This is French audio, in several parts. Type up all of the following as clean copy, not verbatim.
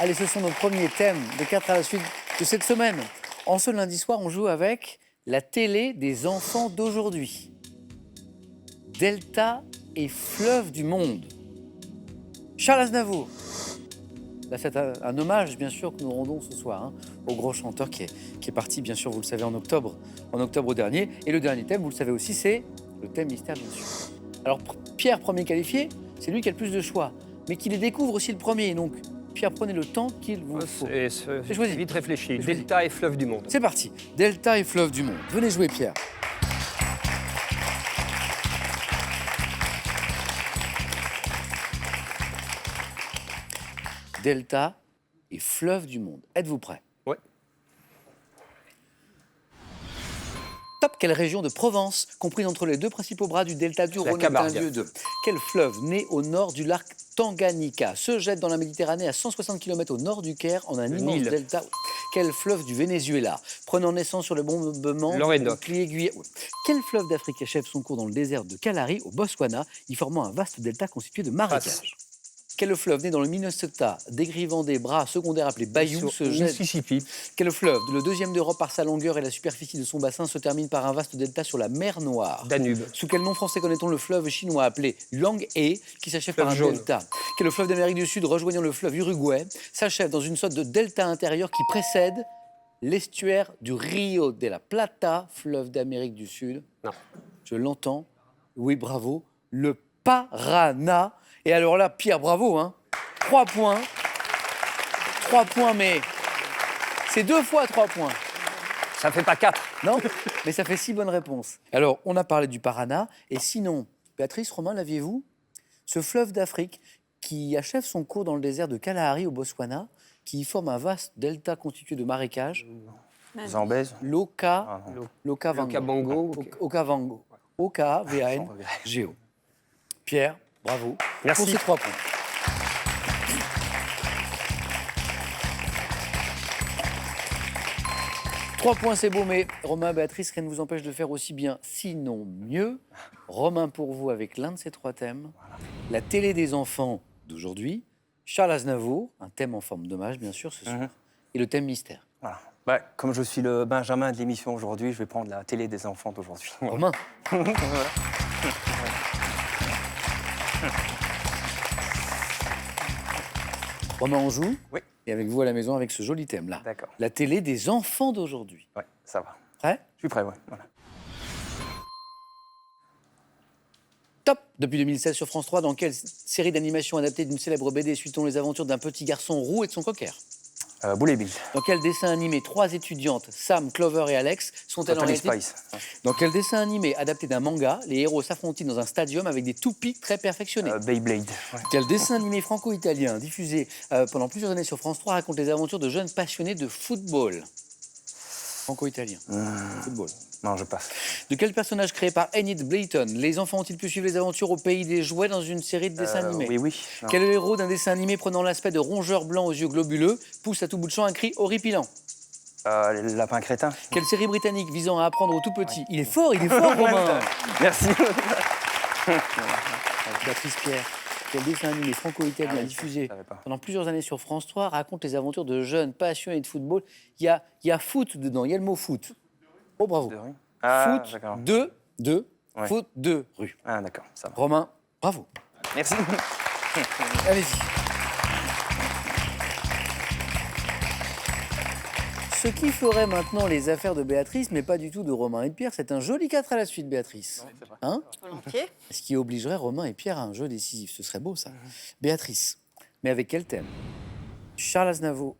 Allez, ce sont nos premiers thèmes de 4 à la suite de cette semaine. En ce lundi soir, on joue avec la télé des enfants d'aujourd'hui. Delta et fleuve du monde. Charles Aznavour. Là, c'est un hommage, bien sûr, que nous rendons ce soir au gros chanteur qui est parti, bien sûr, vous le savez, en octobre dernier. Et le dernier thème, vous le savez aussi, c'est le thème mystère, bien sûr. Alors, Pierre, premier qualifié, c'est lui qui a le plus de choix, mais qui les découvre aussi le premier. Donc, Pierre, prenez le temps qu'il vous faut. C'est choisi. vite réfléchi. Delta et fleuve du monde. C'est parti. Delta et fleuve du monde. Venez jouer, Pierre. Delta et fleuve du monde. Êtes-vous prêts? Ouais. Top. Quelle région de Provence, comprise entre les deux principaux bras du delta du Rhône, est un Camargue. lieu de... Quel fleuve, né au nord du lac Tanganyika, se jette dans la Méditerranée à 160 km au nord du Caire en un immense Nil. delta? Quel fleuve du Venezuela, prenant naissance sur le bombement L'Orénoque. Guyane? Quel fleuve d'Afrique achève son cours dans le désert de Kalahari, au Botswana, y formant un vaste delta constitué de marécages? Quel fleuve né dans le Minnesota, dégrivant des bras secondaires appelés bayous, se jette? Mississippi. Quel fleuve, le deuxième d'Europe par sa longueur et la superficie de son bassin, se termine par un vaste delta sur la mer Noire? Danube. Sous quel nom français connaît-on le fleuve chinois appelé Yangtze, qui s'achève par un Fleuve jaune. delta? Quel fleuve d'Amérique du Sud, rejoignant le fleuve Uruguay, s'achève dans une sorte de delta intérieur qui précède l'estuaire du Rio de la Plata, fleuve d'Amérique du Sud? Non. Je l'entends. Oui, bravo. Le Paraná. Et alors là, Pierre, bravo, 3 points. 3 points, mais c'est 2 fois 3 points. Ça fait pas 4. Non, mais ça fait 6 bonnes réponses. Alors, on a parlé du Paraná. Et sinon, Béatrice, Romain, l'aviez-vous? Ce fleuve d'Afrique qui achève son cours dans le désert de Kalahari au Botswana, qui forme un vaste delta constitué de marécages. Zambèze. L'Okavango. Okavango. Okavango. O-K-A-V-A-N-G-O. Pierre, bravo. Merci. Pour ces 3 points. Trois points, c'est beau, mais Romain, Béatrice, rien ne vous empêche de faire aussi bien, sinon mieux. Romain, pour vous, avec l'un de ces 3 thèmes, la télé des enfants d'aujourd'hui, Charles Aznavour, un thème en forme d'hommage, bien sûr, ce soir, et le thème mystère. Voilà. Bah, comme je suis le Benjamin de l'émission aujourd'hui, je vais prendre la télé des enfants d'aujourd'hui. Voilà. Romain. Romain, on joue. Oui. Et avec vous à la maison, avec ce joli thème-là. D'accord. La télé des enfants d'aujourd'hui. Ouais, ça va. Prêt? Je suis prêt, ouais. Voilà. Top. Depuis 2016 sur France 3, dans quelle série d'animation adaptée d'une célèbre BD suit-on les aventures d'un petit garçon roux et de son cocker? Boule et Bill. Dans quel dessin animé 3 étudiantes, Sam, Clover et Alex, sont-elles en Totally réalité? Spice. Dans quel dessin animé adapté d'un manga, les héros s'affrontent dans un stadium avec des toupies très perfectionnés? Beyblade. Ouais. Quel dessin animé franco-italien diffusé pendant plusieurs années sur France 3 raconte les aventures de jeunes passionnés de football? Franco-italien. Football. Non, je passe. De quel personnage créé par Enid Blyton les enfants ont-ils pu suivre les aventures au pays des jouets dans une série de dessins animés? Oui. Non. Quel héros d'un dessin animé prenant l'aspect de rongeur blanc aux yeux globuleux pousse à tout bout de champ un cri horripilant? Le lapin crétin. Quelle série britannique visant à apprendre aux tout petits? Il est fort, Romain. Merci. Béatrice Pierre, quel dessin animé franco-italien diffusé savais pas. pendant plusieurs années sur France 3 raconte les aventures de jeunes passionnés de football? Il y a foot dedans, il y a le mot foot. Oh, bravo. De rue. Ah, Foot d'accord. de Ouais. foot de rue. Ah, d'accord, ça va. Romain, bravo. Merci. Allez-y. Ce qui ferait maintenant les affaires de Béatrice, mais pas du tout de Romain et de Pierre, c'est un joli 4 à la suite, Béatrice. Hein? Volontiers. Ce qui obligerait Romain et Pierre à un jeu décisif. Ce serait beau, ça. Béatrice, mais avec quel thème? Charles Aznavour,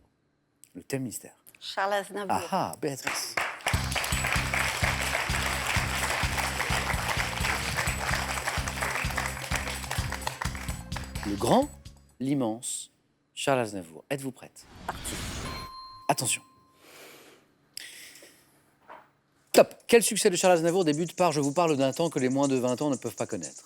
le thème mystère. Charles Aznavour. Ah ah, Béatrice. Le grand, l'immense, Charles Aznavour. Êtes-vous prête? Attention. Top. Quel succès de Charles Aznavour débute par « Je vous parle d'un temps que les moins de 20 ans ne peuvent pas connaître ».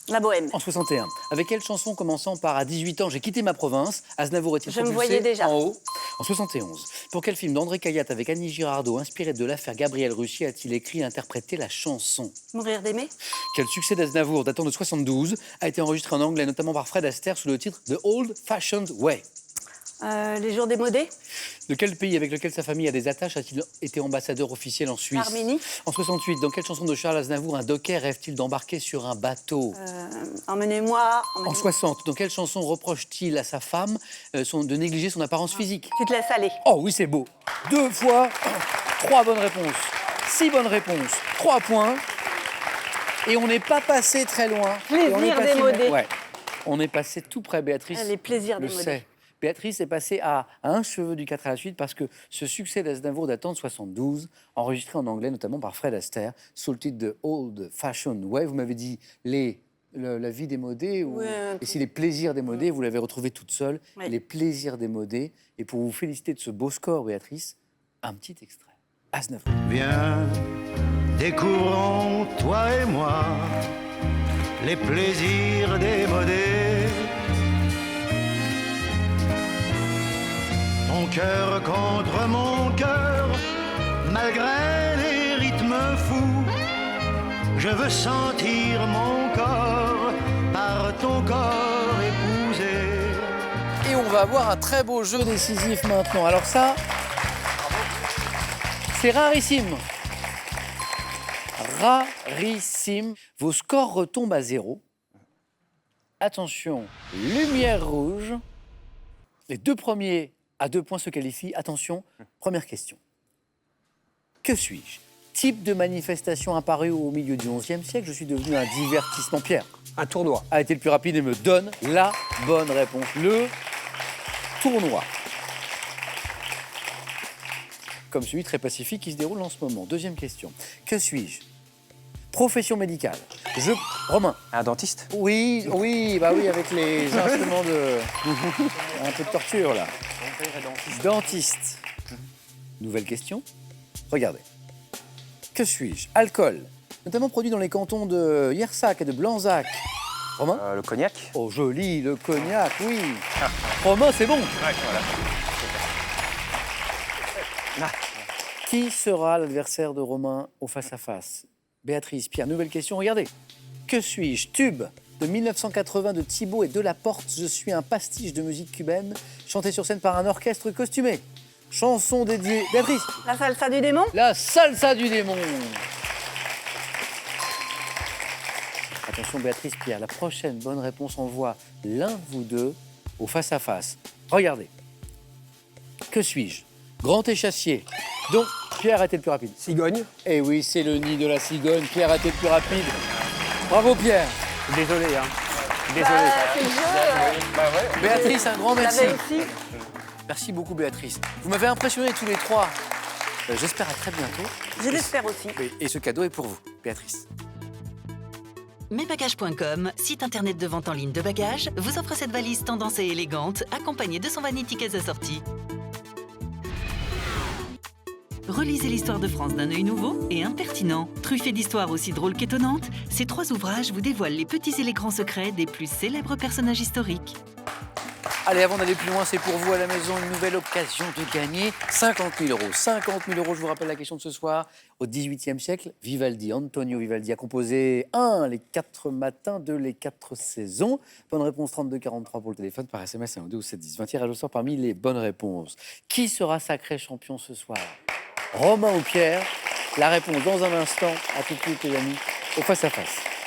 La Bohème. En 61. Avec quelle chanson commençant par « À 18 ans, j'ai quitté ma province », Aznavour est-il Je me propulsé voyais déjà. en haut? En 71. Pour quel film d'André Cayatte avec Annie Girardot, inspiré de l'affaire Gabriel Russi, a-t-il écrit et interprété la chanson? Mourir d'aimer. Quel succès d'Aznavour datant de 72 a été enregistré en anglais, notamment par Fred Astaire, sous le titre « The Old Fashioned Way ». Les jours démodés. De quel pays avec lequel sa famille a des attaches a-t-il été ambassadeur officiel en Suisse? Arménie. En 68, dans quelle chanson de Charles Aznavour un docker rêve-t-il d'embarquer sur un bateau? Emmenez-moi. En 60, dans quelle chanson reproche-t-il à sa femme de négliger son apparence physique? Tu te laisses aller. Oh oui, c'est beau. 2 fois, 3 bonnes réponses. 6 bonnes réponses, 3 points. Et on n'est pas passé très loin. Plaisir Et on est passé- démodé. Ouais. On est passé tout près, Béatrice. Les plaisirs le démodés. sait. Béatrice est passée à un cheveu du 4 à la suite parce que ce succès d'Aznavour datant de 72, enregistré en anglais notamment par Fred Astaire, sous le titre de Old Fashioned Way. Vous m'avez dit la vie démodée ou... Ouais, et si les plaisirs démodés, vous l'avez retrouvé toute seule, Ouais. les plaisirs démodés. Et pour vous féliciter de ce beau score, Béatrice, un petit extrait. Aznavour. Viens, découvrons, toi et moi, les plaisirs démodés. Ton cœur contre mon cœur, malgré les rythmes fous. Je veux sentir mon corps par ton corps épousé. Et on va avoir un très beau jeu décisif maintenant. Alors ça, c'est rarissime. Rarissime. Vos scores retombent à 0. Attention, lumière rouge. Les 2 premiers à 2 points se qualifient. Attention, première question. Que suis-je? Type de manifestation apparue au milieu du XIe siècle. Je suis devenu un divertissement. Pierre Un tournoi. a été le plus rapide et me donne la bonne réponse. Le tournoi. Comme celui très pacifique qui se déroule en ce moment. Deuxième question. Que suis-je? Profession médicale. Romain. Un dentiste? Oui, bah oui, avec les instruments de... Un peu de torture, là. Dentiste. Nouvelle question. Regardez. Que suis-je? Alcool. Notamment produit dans les cantons de Yersac et de Blanzac. Romain? Le cognac? Oh, joli, le cognac, oui. Romain, c'est bon. Qui sera l'adversaire de Romain au face-à-face? Béatrice, Pierre, nouvelle question, regardez. Que suis-je? Tube de 1980 de Thibaut et Delaporte. Je suis un pastiche de musique cubaine, chanté sur scène par un orchestre costumé. Chanson dédiée... Béatrice, La salsa du démon. la salsa du démon. Attention Béatrice, Pierre, la prochaine bonne réponse envoie l'un de vous deux au face-à-face. Regardez. Que suis-je? Grand échassier. Donc, Pierre a été le plus rapide. Cigogne. Eh oui, c'est le nid de la cigogne. Pierre a été le plus rapide. Bravo Pierre. Désolé, hein. Désolé. C'est le jeu. Béatrice, un grand merci. L'avais aussi. Merci beaucoup Béatrice. Vous m'avez impressionné tous les 3. J'espère à très bientôt. Je l'espère aussi. Et ce cadeau est pour vous, Béatrice. Mesbagages.com, site internet de vente en ligne de bagages, vous offre cette valise tendance et élégante, accompagnée de son vanity case assorti. Relisez l'histoire de France d'un œil nouveau et impertinent. Truffé d'histoires aussi drôles qu'étonnantes, ces 3 ouvrages vous dévoilent les petits et les grands secrets des plus célèbres personnages historiques. Allez, avant d'aller plus loin, c'est pour vous à la maison une nouvelle occasion de gagner 50 000 euros. 50 000 euros, je vous rappelle la question de ce soir. Au XVIIIe siècle, Vivaldi, Antonio Vivaldi a composé les 4 matins de les 4 saisons. Bonne réponse 3243 pour le téléphone, par SMS 1 2 ou 7 10. 20 tirages au sort parmi les bonnes réponses. Qui sera sacré champion ce soir? Romain ou Pierre? La réponse dans un instant. À tout de suite les amis, au face à face.